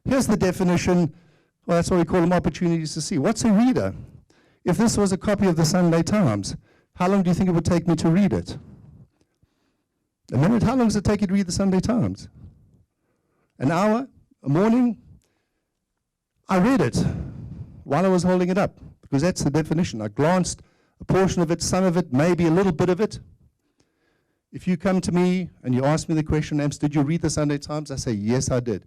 Here's the definition. Well, that's what we call them, opportunities to see. What's a reader? If this was a copy of the Sunday Times, how long do you think it would take me to read it? A minute? How long does it take you to read the Sunday Times? An hour? A morning? I read it while I was holding it up, because that's the definition. I glanced a portion of it, some of it, maybe a little bit of it. If you come to me and you ask me the question, Amps, did you read the Sunday Times? I say, yes, I did.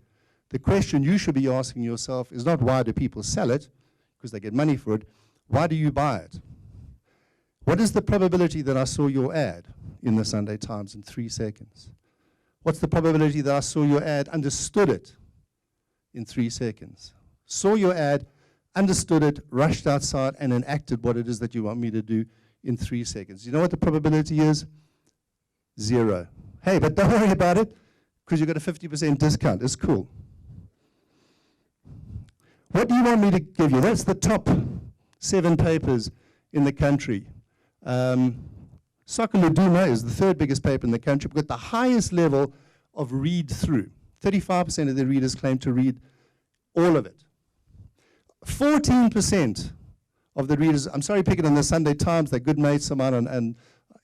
The question you should be asking yourself is not why do people sell it, because they get money for it. Why do you buy it? What is the probability that I saw your ad in the Sunday Times in 3 seconds? What's the probability that I saw your ad, understood it in 3 seconds? Saw your ad, understood it, rushed outside, and enacted what it is that you want me to do in 3 seconds. You know what the probability is? 0. Hey, but don't worry about it, because you've got a 50% discount. It's cool. What do you want me to give you? That's the top 7 papers in the country. Soccer Laduma is the 3rd biggest paper in the country. We've got the highest level of read-through. 35% of the readers claim to read all of it. 14% of the readers, I'm sorry picking on the Sunday Times, they're good mates of mine, and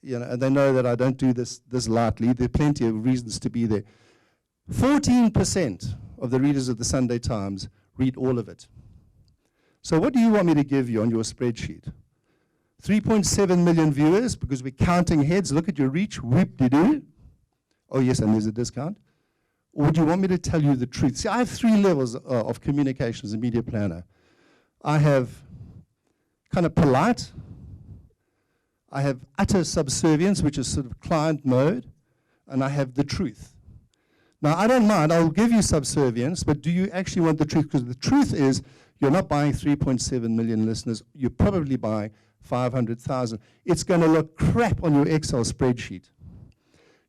you know, and they know that I don't do this lightly. There are plenty of reasons to be there. 14% of the readers of the Sunday Times read all of it. So what do you want me to give you on your spreadsheet? 3.7 million viewers, because we're counting heads. Look at your reach, whoop-de-doo. Oh yes, and there's a discount. Or do you want me to tell you the truth? See, I have 3 levels of communication as a media planner. I have kind of polite. I have utter subservience, which is sort of client mode. And I have the truth. Now, I don't mind. I'll give you subservience, but do you actually want the truth? Because the truth is, you're not buying 3.7 million listeners. You're probably buying 500,000. It's going to look crap on your Excel spreadsheet.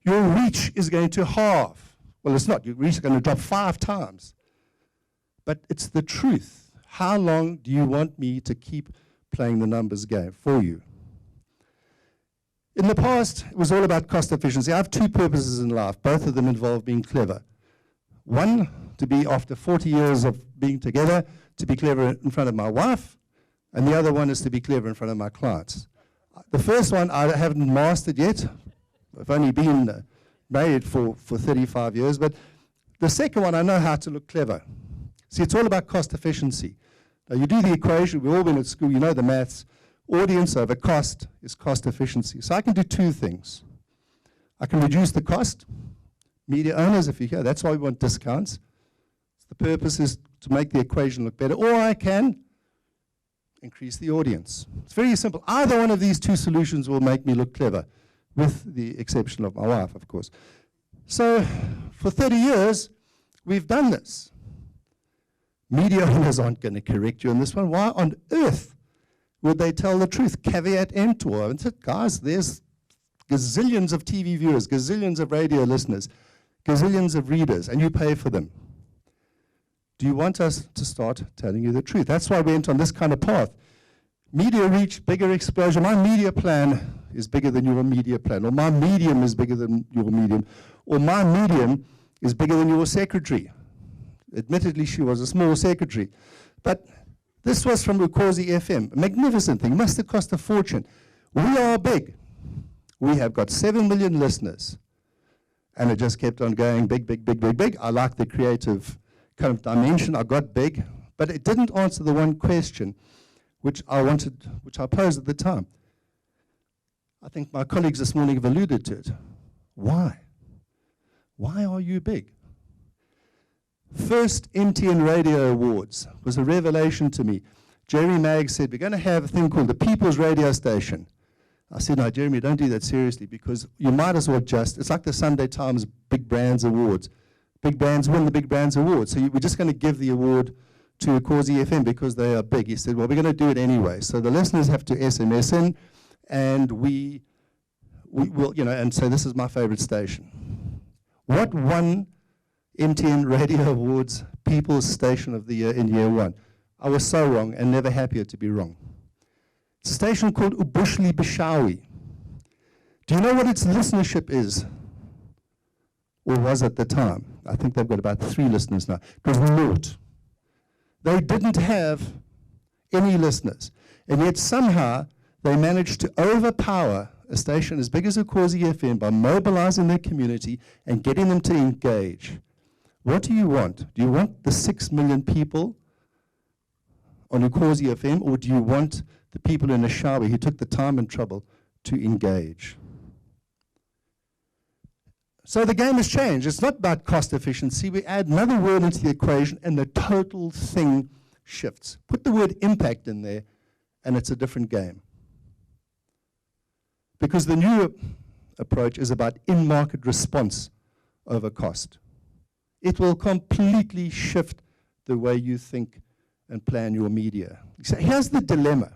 Your reach is going to halve. Well, it's not. Your reach is going to drop 5 times. But it's the truth. How long do you want me to keep playing the numbers game for you? In the past, it was all about cost efficiency. I have 2 purposes in life. Both of them involve being clever. One, to be, after 40 years of being together, to be clever in front of my wife. And the other one is to be clever in front of my clients. The first one I haven't mastered yet. I've only been married for 35 years. But the second one, I know how to look clever. See, it's all about cost efficiency. Now, you do the equation. We've all been at school. You know the maths. Audience over cost is cost efficiency. So I can do 2 things. I can reduce the cost. Media owners, if you hear, that's why we want discounts. The purpose is to make the equation look better. Or I can increase the audience. It's very simple. Either one of these 2 solutions will make me look clever, with the exception of my wife, of course. So for 30 years, we've done this. Media owners aren't going to correct you on this one. Why on earth would they tell the truth? Caveat emptor. And said, guys, there's gazillions of TV viewers, gazillions of radio listeners, gazillions of readers, and you pay for them. Do you want us to start telling you the truth? That's why we went on this kind of path. Media reach, bigger exposure. My media plan is bigger than your media plan, or my medium is bigger than your medium, or my medium is bigger than your secretary. Admittedly, she was a small secretary. But this was from Ukhozi FM, a magnificent thing. It must have cost a fortune. We are big. We have got 7 million listeners. And it just kept on going big, big, big, big, big. I like the creative kind of dimension. I got big. But it didn't answer the one question which I posed at the time. I think my colleagues this morning have alluded to it. Why? Why are you big? First MTN Radio Awards was a revelation to me. Jerry Magg said, we're going to have a thing called the People's Radio Station. I said, no, Jeremy, don't do that seriously, because you might as well it's like the Sunday Times Big Brands Awards. Big brands win the Big Brands Awards. So we're just going to give the award to Ukhozi FM because they are big. He said, well, we're going to do it anyway. So the listeners have to SMS in, and we will, and so this is my favorite station. What won MTN Radio Awards People's Station of the Year in year 1? I was so wrong and never happier to be wrong. It's a station called Ubushli Bishawi. Do you know what its listenership is? or was at the time. I think they've got about 3 listeners now. It was naught. They didn't have any listeners. And yet somehow they managed to overpower a station as big as Ukhozi FM by mobilizing their community and getting them to engage. What do you want? Do you want the 6 million people on Ukhozi FM, or do you want the people in Ashabi who took the time and trouble to engage? So the game has changed. It's not about cost efficiency. We add another word into the equation and the total thing shifts. Put the word impact in there and it's a different game. Because the new approach is about in-market response over cost. It will completely shift the way you think and plan your media. So here's the dilemma.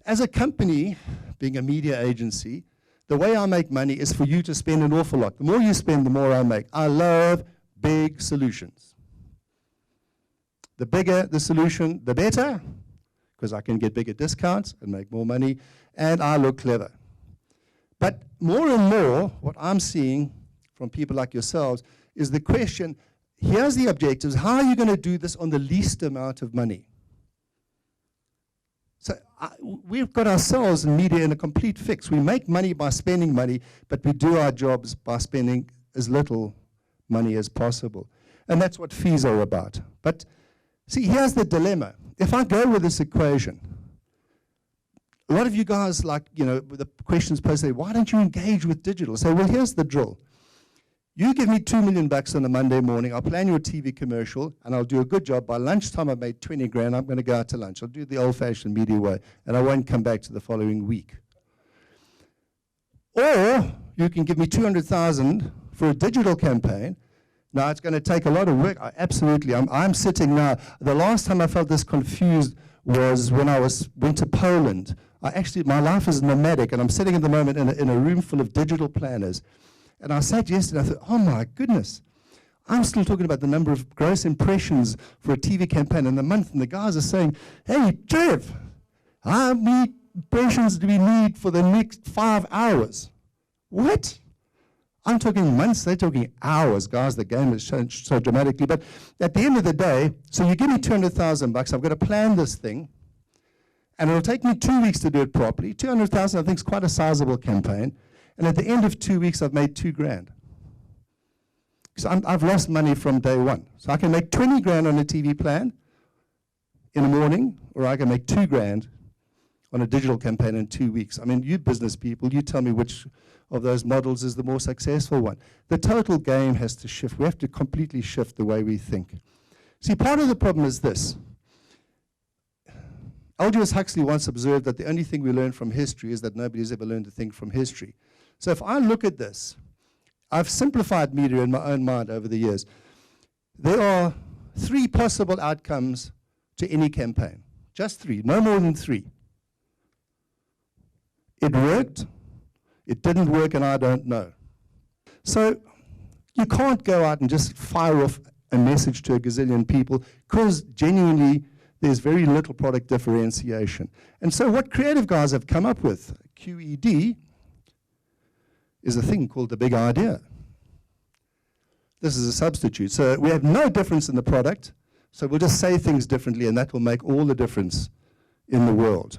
As a company, being a media agency, the way I make money is for you to spend an awful lot. The more you spend, the more I make. I love big solutions. The bigger the solution, the better, because I can get bigger discounts and make more money, and I look clever. But more and more, what I'm seeing from people like yourselves is the question, here's the objectives, how are you going to do this on the least amount of money? So we've got ourselves in media in a complete fix. We make money by spending money, but we do our jobs by spending as little money as possible. And that's what fees are about. But see, here's the dilemma. If I go with this equation, a lot of you guys, like, you know, the questions posted, why don't you engage with digital? Say, well, here's the drill. You give me $2 million on a Monday morning, I'll plan your TV commercial, and I'll do a good job. By lunchtime, I've made 20 grand, I'm going to go out to lunch. I'll do it the old-fashioned media way, and I won't come back to the following week. Or you can give me 200,000 for a digital campaign. Now, it's going to take a lot of work. Absolutely. I'm sitting now. The last time I felt this confused was when I went to Poland. My life is nomadic, and I'm sitting at the moment in a room full of digital planners. And I sat yesterday, I thought, oh my goodness, I'm still talking about the number of gross impressions for a TV campaign in a month, and the guys are saying, hey, Trev, how many impressions do we need for the next 5 hours? What? I'm talking months, they're talking hours. Guys, the game has changed so dramatically. But at the end of the day, so you give me 200,000 bucks, I've got to plan this thing, and it'll take me 2 weeks to do it properly. 200,000, I think, is quite a sizable campaign. And at the end of 2 weeks, I've made 2 grand. So I've lost money from day one. So I can make 20 grand on a TV plan in the morning, or I can make 2 grand on a digital campaign in 2 weeks. I mean, you business people, you tell me which of those models is the more successful one. The total game has to shift. We have to completely shift the way we think. See, part of the problem is this. Aldous Huxley once observed that the only thing we learn from history is that nobody's ever learned a thing from history. So if I look at this, I've simplified media in my own mind over the years. There are 3 possible outcomes to any campaign. Just 3, no more than 3. It worked, it didn't work, and I don't know. So you can't go out and just fire off a message to a gazillion people, because genuinely there's very little product differentiation. And so what creative guys have come up with, QED, is a thing called the big idea. This is a substitute. So we have no difference in the product, so we'll just say things differently, and that will make all the difference in the world.